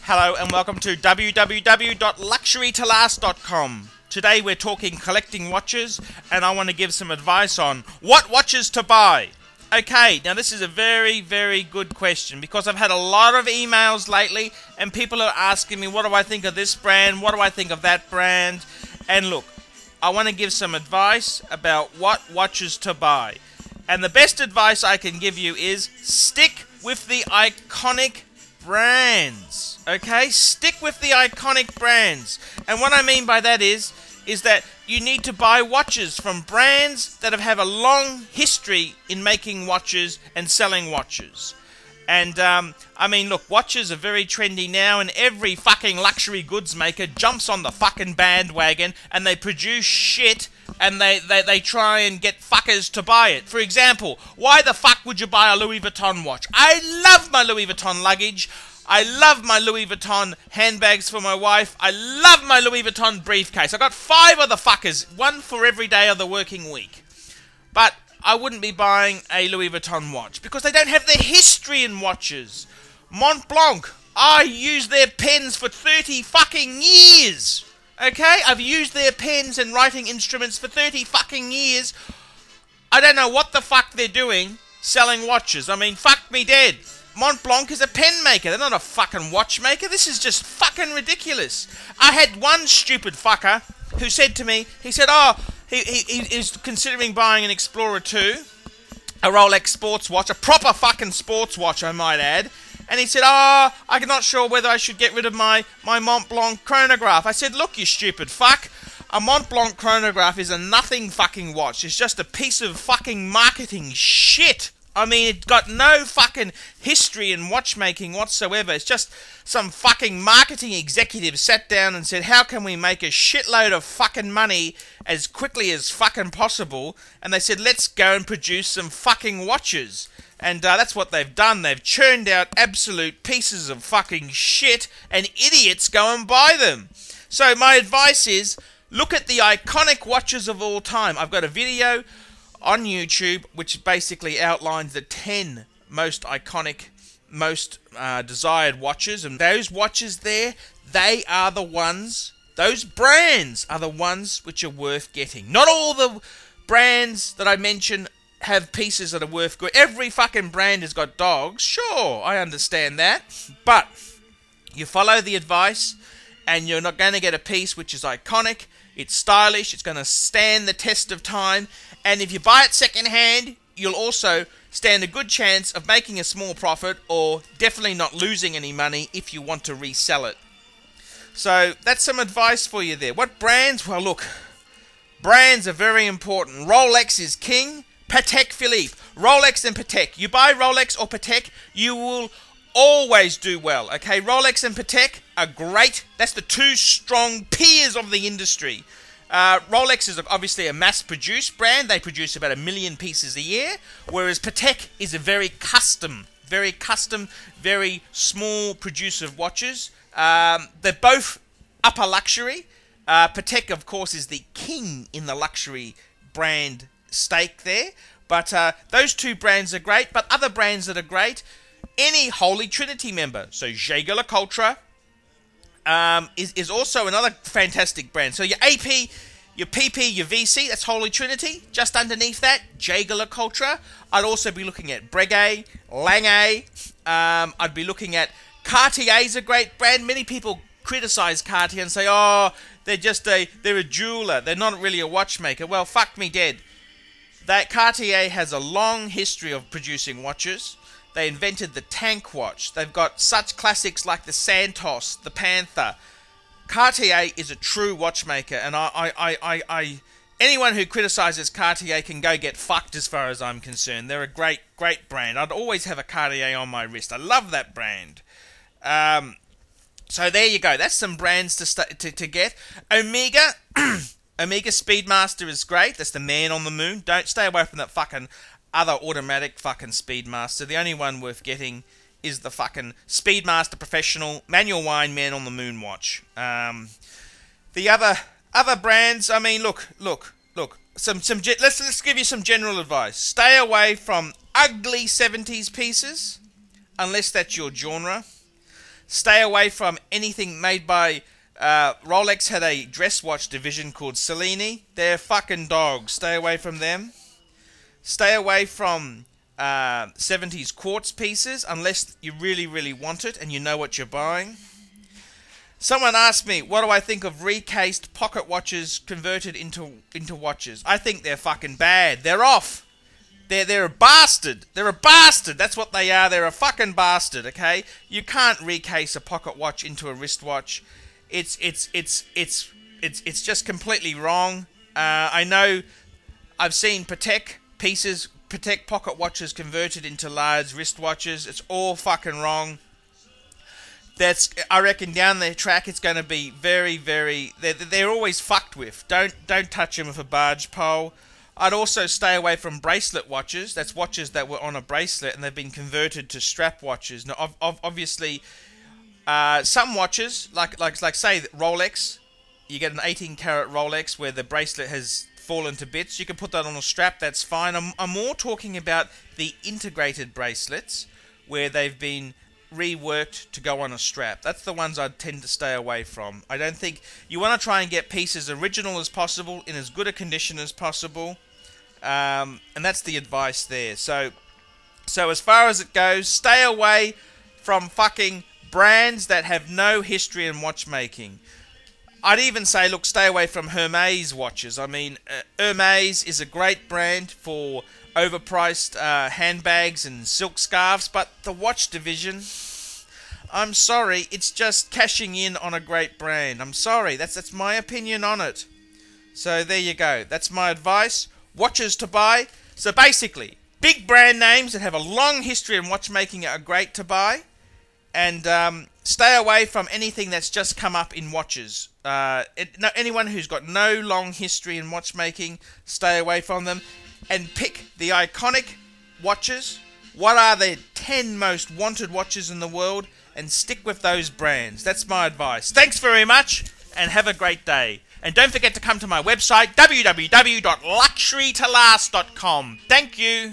Hello and welcome to www.luxurytolast.com. Today we're talking collecting watches and I want to give some advice on what watches to buy. Okay, now this is a very, very good question because I've had a lot of emails lately and people are asking me what do I think of this brand, what do I think of that brand, and look, I want to give some advice about what watches to buy. And the best advice I can give you is stick with the iconic brands. Okay, stick with the iconic brands. And what I mean by that is that you need to buy watches from brands that have a long history in making watches and selling watches. And I mean, look, watches are very trendy now, and every fucking luxury goods maker jumps on the fucking bandwagon and they produce shit and they try and get fuckers to buy it. For example, why the fuck would you buy a Louis Vuitton watch? I love my Louis Vuitton luggage. I love my Louis Vuitton handbags for my wife. I love my Louis Vuitton briefcase. I got 5 of the fuckers, one for every day of the working week. But I wouldn't be buying a Louis Vuitton watch because they don't have the history in watches. Montblanc, I used their pens for 30 fucking years. Okay, I've used their pens and writing instruments for 30 fucking years. I don't know what the fuck they're doing selling watches. I mean, fuck me dead. Montblanc is a pen maker. They're not a fucking watchmaker. This is just fucking ridiculous. I had one stupid fucker who said to me, he said, he is considering buying an Explorer 2, a Rolex sports watch, a proper fucking sports watch, I might add. And he said, I'm not sure whether I should get rid of my Montblanc chronograph. I said, look, you stupid fuck. A Montblanc chronograph is a nothing fucking watch. It's just a piece of fucking marketing shit. I mean, it's got no fucking history in watchmaking whatsoever. It's just some fucking marketing executive sat down and said, how can we make a shitload of fucking money as quickly as fucking possible? And they said, let's go and produce some fucking watches. And that's what they've done. They've churned out absolute pieces of fucking shit, and idiots go and buy them. So my advice is, look at the iconic watches of all time. I've got a video on YouTube which basically outlines the 10 most iconic, most desired watches. And those watches there, they are the ones, those brands are the ones which are worth getting. Not all the brands that I mention have pieces that are worth good. Every fucking brand has got dogs. Sure, I understand that. But you follow the advice and you're not going to get a piece which is iconic. It's stylish. It's going to stand the test of time. And if you buy it second hand, you'll also stand a good chance of making a small profit or definitely not losing any money if you want to resell it. So that's some advice for you there. What brands? Well, look, brands are very important. Rolex is king. Patek Philippe. Rolex and Patek. You buy Rolex or Patek, you will always do well. Okay, Rolex and Patek are great. That's the two strong peers of the industry. Rolex is obviously a mass-produced brand. They produce about 1 million pieces a year, whereas Patek is a very custom, very small producer of watches. They're both upper luxury. Patek, of course, is the king in the luxury brand stake there. But those two brands are great. But other brands that are great, any Holy Trinity member. So Jaeger-LeCoultre is also another fantastic brand. So your AP, your PP, your VC, that's Holy Trinity. Just underneath that, Jaeger-LeCoultre. I'd also be looking at Breguet, Lange. I'd be looking at Cartier's a great brand. Many people criticize Cartier and say, they're a jeweler. They're not really a watchmaker. Well, fuck me dead. That Cartier has a long history of producing watches. They invented the tank watch. They've got such classics like the Santos, the Panther. Cartier is a true watchmaker, and anyone who criticizes Cartier can go get fucked as far as I'm concerned. They're a great brand. I'd always have a Cartier on my wrist. I love that brand. So there you go. That's some brands to get. Omega. Omega Speedmaster is great. That's the man on the moon. Don't stay away from that fucking other automatic fucking Speedmaster. The only one worth getting is the fucking Speedmaster Professional Manual Wine Man on the Moon watch. The other brands, I mean, look. Let's give you some general advice. Stay away from ugly 70s pieces, unless that's your genre. Stay away from anything made by... Rolex had a dress watch division called Cellini. They're fucking dogs. Stay away from them. Stay away from 70s quartz pieces unless you really, really want it and you know what you're buying. Someone asked me, what do I think of recased pocket watches converted into watches? I think they're fucking bad. They're off. They're a bastard. They're a bastard. That's what they are. They're a fucking bastard, okay? You can't recase a pocket watch into a wristwatch. It's just completely wrong. I know I've seen Patek pocket watches converted into large wristwatches. It's all fucking wrong. I reckon down the track it's going to be very, very... They're always fucked with. Don't touch them with a barge pole. I'd also stay away from bracelet watches. That's watches that were on a bracelet and they've been converted to strap watches. Now, obviously, some watches, like say Rolex, you get an 18-karat Rolex where the bracelet has fallen to bits. You can put that on a strap. That's fine. I'm more talking about the integrated bracelets where they've been reworked to go on a strap. That's the ones I'd tend to stay away from. I don't think... You want to try and get pieces original as possible, in as good a condition as possible, and that's the advice there. So as far as it goes, stay away from fucking brands that have no history in watchmaking. I'd even say, look, stay away from Hermes watches. I mean, Hermes is a great brand for overpriced handbags and silk scarves, but the watch division, I'm sorry, it's just cashing in on a great brand. I'm sorry, that's my opinion on it. So there you go. That's my advice. Watches to buy. So basically, big brand names that have a long history in watchmaking are great to buy, and stay away from anything that's just come up in watches. Anyone who's got no long history in watchmaking, stay away from them. And pick the iconic watches. What are the 10 most wanted watches in the world? And stick with those brands. That's my advice. Thanks very much, and have a great day. And don't forget to come to my website, www.luxurytolast.com. Thank you.